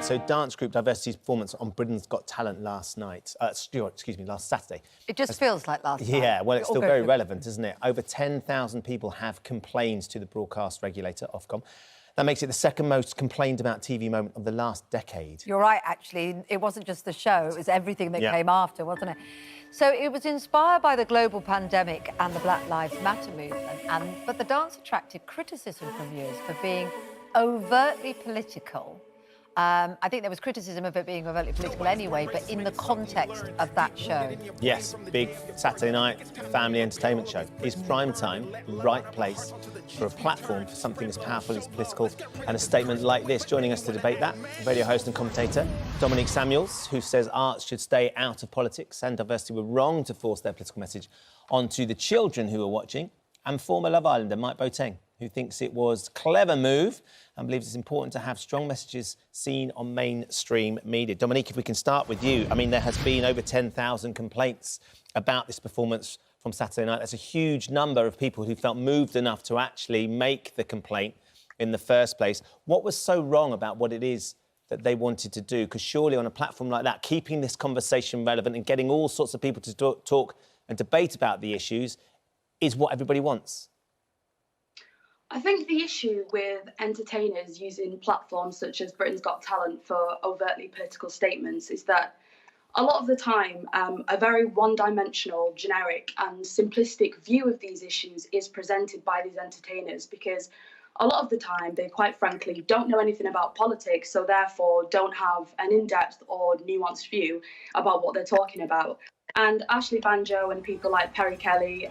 So dance group Diversity's performance on Britain's Got Talent last night, last Saturday. It just feels like last night. Yeah, well, it's still very relevant, isn't it? Over 10,000 people have complained to the broadcast regulator, Ofcom. That makes it the second most complained about TV moment of the last decade. You're right, actually. It wasn't just the show, it was everything that came after, wasn't it? So it was inspired by the global pandemic and the Black Lives Matter movement, but the dance attracted criticism from viewers for being overtly political. I think there was criticism of it being overtly political anyway, but in the context of that show. Yes, big Saturday night family entertainment show. Is prime time the right place for a platform for something as powerful as political and a statement like this? Joining us to debate that, radio host and commentator Dominique Samuels, who says arts should stay out of politics and Diversity were wrong to force their political message onto the children who are watching, and former Love Islander Mike Boateng, who thinks it was a clever move and believes it's important to have strong messages seen on mainstream media. Dominique, if we can start with you. I mean, there has been over 10,000 complaints about this performance from Saturday night. That's a huge number of people who felt moved enough to actually make the complaint in the first place. What was so wrong about what it is that they wanted to do? Because surely on a platform like that, keeping this conversation relevant and getting all sorts of people to talk and debate about the issues is what everybody wants. I think the issue with entertainers using platforms such as Britain's Got Talent for overtly political statements is that a lot of the time a very one-dimensional, generic and simplistic view of these issues is presented by these entertainers, because a lot of the time they quite frankly don't know anything about politics, so therefore don't have an in-depth or nuanced view about what they're talking about. And Ashley Banjo and people like Perry Kelly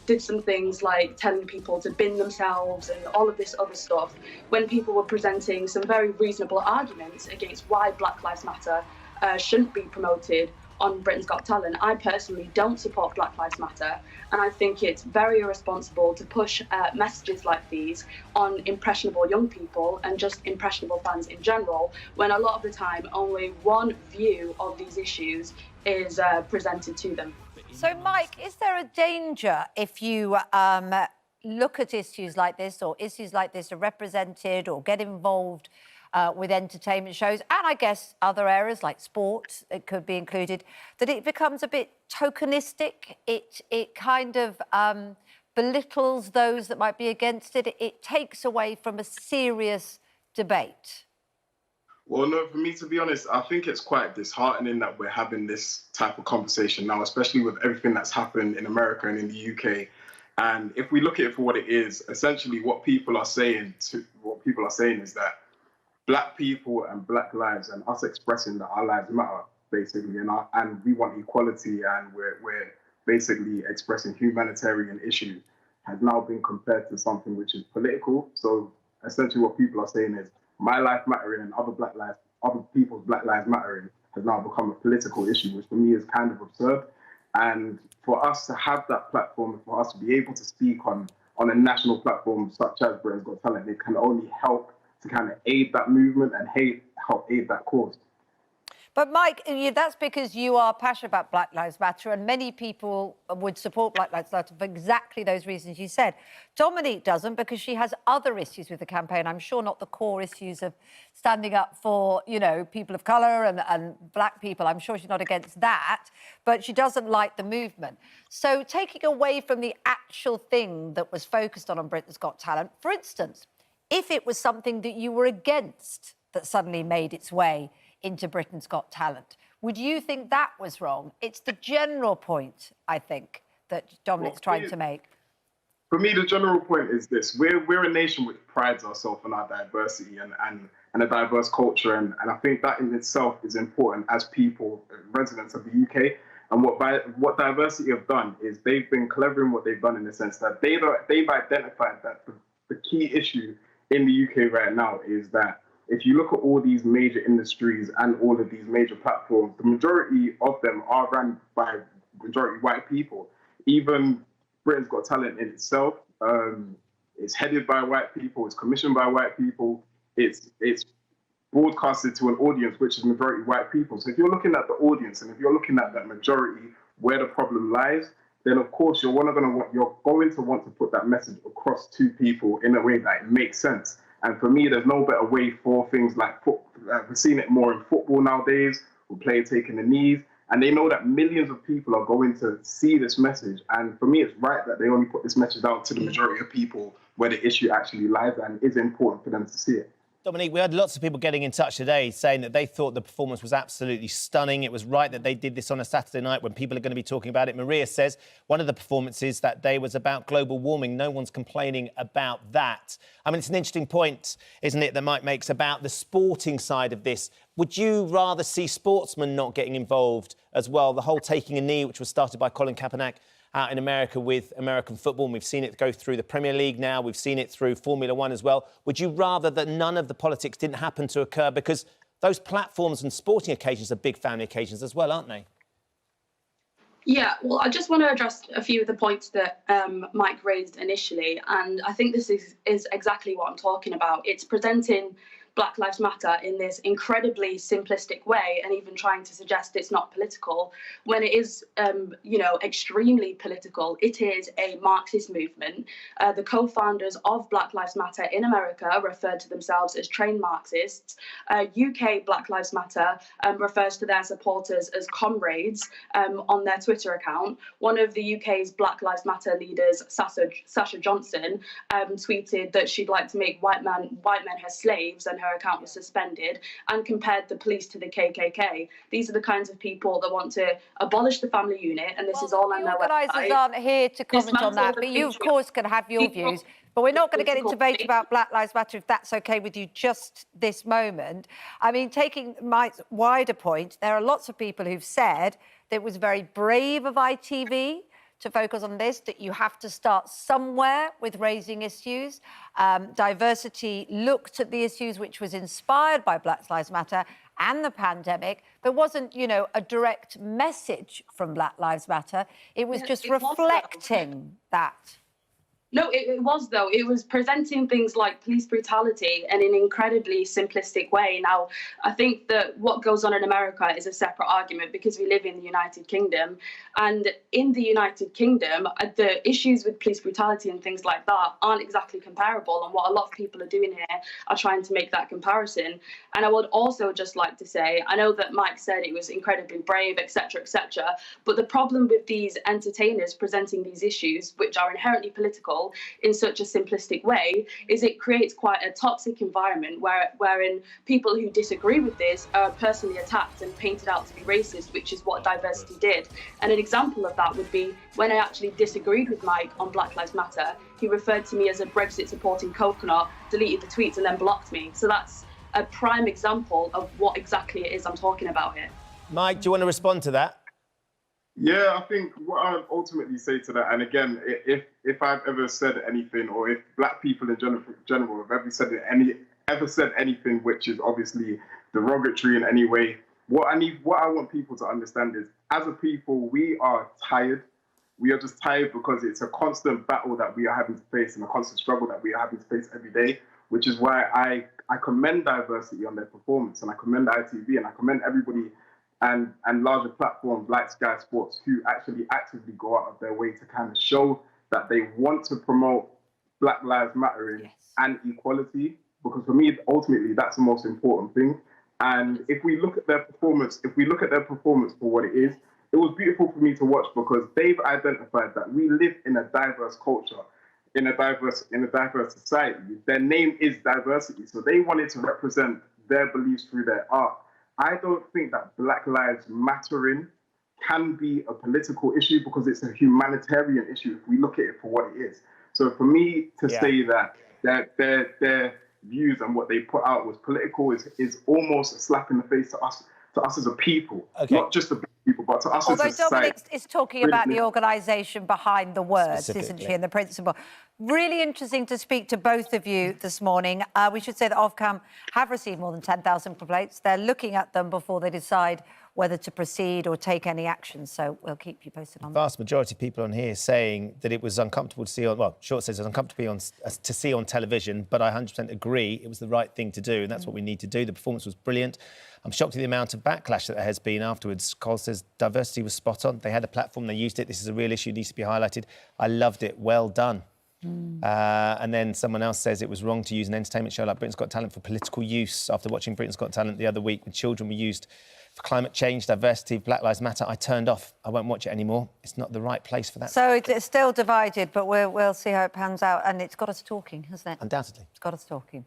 did some things like telling people to bin themselves and all of this other stuff when people were presenting some very reasonable arguments against why Black Lives Matter shouldn't be promoted on Britain's Got Talent. I personally don't support Black Lives Matter, and I think it's very irresponsible to push messages like these on impressionable young people and just impressionable fans in general, when a lot of the time only one view of these issues is presented to them. So, Mike, is there a danger if you look at issues like this, or issues like this are represented or get involved with entertainment shows, and I guess other areas like sport, it could be included, that it becomes a bit tokenistic? It kind of belittles those that might be against it. It takes away from a serious debate. Well, no, for me, to be honest, I think it's quite disheartening that we're having this type of conversation now, especially with everything that's happened in America and in the UK. And if we look at it for what it is, essentially what people are saying is that Black people and Black lives, and us expressing that our lives matter, basically, and we want equality, and we're basically expressing humanitarian issues, has now been compared to something which is political. So essentially what people are saying is my life mattering and other people's Black lives mattering has now become a political issue, which for me is kind of absurd. And for us to have that platform, for us to be able to speak on a national platform such as Britain's Got Talent, it can only help to kind of aid that movement and help aid that cause. But, Mike, that's because you are passionate about Black Lives Matter, and many people would support Black Lives Matter for exactly those reasons you said. Dominique doesn't, because she has other issues with the campaign. I'm sure not the core issues of standing up for, you know, people of colour and Black people. I'm sure she's not against that, but she doesn't like the movement. So taking away from the actual thing that was focused on Britain's Got Talent, for instance, if it was something that you were against that suddenly made its way into Britain's Got Talent, would you think that was wrong? It's the general point, I think, that Dominique's trying to make. For me, the general point is this. We're a nation which prides ourselves on our diversity and a diverse culture, and I think that in itself is important as people, residents of the UK. And what Diversity have done is they've been clever in what they've done, in the sense that they've identified that the key issue in the UK right now is that if you look at all these major industries and all of these major platforms, the majority of them are run by majority white people. Even Britain's Got Talent in itself is headed by white people, it's commissioned by white people, it's broadcasted to an audience which is majority white people. So if you're looking at the audience and if you're looking at that majority where the problem lies, then of course you're going to want to put that message across to people in a way that it makes sense. And for me, there's no better way for things like we're seeing it more in football nowadays, with players taking the knees. And they know that millions of people are going to see this message. And for me, it's right that they only put this message out to the majority of people where the issue actually lies, and it's important for them to see it. Dominique, we had lots of people getting in touch today saying that they thought the performance was absolutely stunning. It was right that they did this on a Saturday night when people are going to be talking about it. Maria says one of the performances that day was about global warming. No one's complaining about that. I mean, it's an interesting point, isn't it, that Mike makes about the sporting side of this. Would you rather see sportsmen not getting involved as well? The whole taking a knee, which was started by Colin Kaepernick out in America with American football, and we've seen it go through the Premier League now, we've seen it through Formula One as well. Would you rather that none of the politics didn't happen to occur? Because those platforms and sporting occasions are big family occasions as well, aren't they? Yeah, well, I just want to address a few of the points that Mike raised initially, and I think this is exactly what I'm talking about. It's presenting Black Lives Matter in this incredibly simplistic way, and even trying to suggest it's not political when it is, extremely political. It is a Marxist movement. The co-founders of Black Lives Matter in America referred to themselves as trained Marxists. UK Black Lives Matter refers to their supporters as comrades on their Twitter account. One of the UK's Black Lives Matter leaders, Sasha Johnson, tweeted that she'd like to make white men her slaves, and her account was suspended, and compared the police to the KKK. These are the kinds of people that want to abolish the family unit, and this is all on their website. Organisers aren't here to comment on that, but you, of course, can have your views. But we're not going to get into debate about Black Lives Matter, if that's OK with you, just this moment. I mean, taking Mike's wider point, there are lots of people who've said that it was very brave of ITV to focus on this, that you have to start somewhere with raising issues. Diversity looked at the issues which was inspired by Black Lives Matter and the pandemic. There wasn't, a direct message from Black Lives Matter. It was just reflecting that. No, it was, though. It was presenting things like police brutality in an incredibly simplistic way. Now, I think that what goes on in America is a separate argument because we live in the United Kingdom. And in the United Kingdom, the issues with police brutality and things like that aren't exactly comparable. And what a lot of people are doing here are trying to make that comparison. And I would also just like to say, I know that Mike said it was incredibly brave, etc., etc. But the problem with these entertainers presenting these issues, which are inherently political, in such a simplistic way, is it creates quite a toxic environment wherein people who disagree with this are personally attacked and painted out to be racist, which is what diversity did. And an example of that would be when I actually disagreed with Mike on Black Lives Matter, he referred to me as a Brexit supporting coconut, deleted the tweets and then blocked me. So that's a prime example of what exactly it is I'm talking about here. Mike, do you want to respond to that? Yeah, I think what I ultimately say to that, and again, if I've ever said anything, or if Black people in general have ever said anything which is obviously derogatory in any way, what I want people to understand is, as a people, we are tired. We are just tired because it's a constant battle that we are having to face and a constant struggle that we are having to face every day, which is why I commend diversity on their performance, and I commend ITV, and I commend everybody and larger platforms like Sky Sports who actually actively go out of their way to kind of show that they want to promote Black Lives Matter and equality, because for me, ultimately, that's the most important thing. And if we look at their performance, for what it is, it was beautiful for me to watch because they've identified that we live in a diverse culture, in a diverse society. Their name is diversity, so they wanted to represent their beliefs through their art. I don't think that Black Lives Mattering can be a political issue because it's a humanitarian issue if we look at it for what it is. So for me to say that their views and what they put out was political is almost a slap in the face to us as a people, not just the people, but to us as a society. Although Dominic is talking about the organisation behind the words, isn't she, and the principle. Really interesting to speak to both of you this morning. We should say that Ofcom have received more than 10,000 complaints. They're looking at them before they decide whether to proceed or take any action. So we'll keep you posted on that. The vast majority of people on here saying that it was uncomfortable to see on, well, Short says it was uncomfortable to see on television, but I 100% agree it was the right thing to do, and that's what we need to do. The performance was brilliant. I'm shocked at the amount of backlash that there has been afterwards. Cole says diversity was spot on. They had a platform, they used it. This is a real issue, needs to be highlighted. I loved it. Well done. And then someone else says it was wrong to use an entertainment show like Britain's Got Talent for political use. After watching Britain's Got Talent the other week, the children were used for climate change, diversity, Black Lives Matter. I turned off. I won't watch it anymore. It's not the right place for that. So it's still divided, but we'll see how it pans out. And it's got us talking, hasn't it? Undoubtedly. It's got us talking.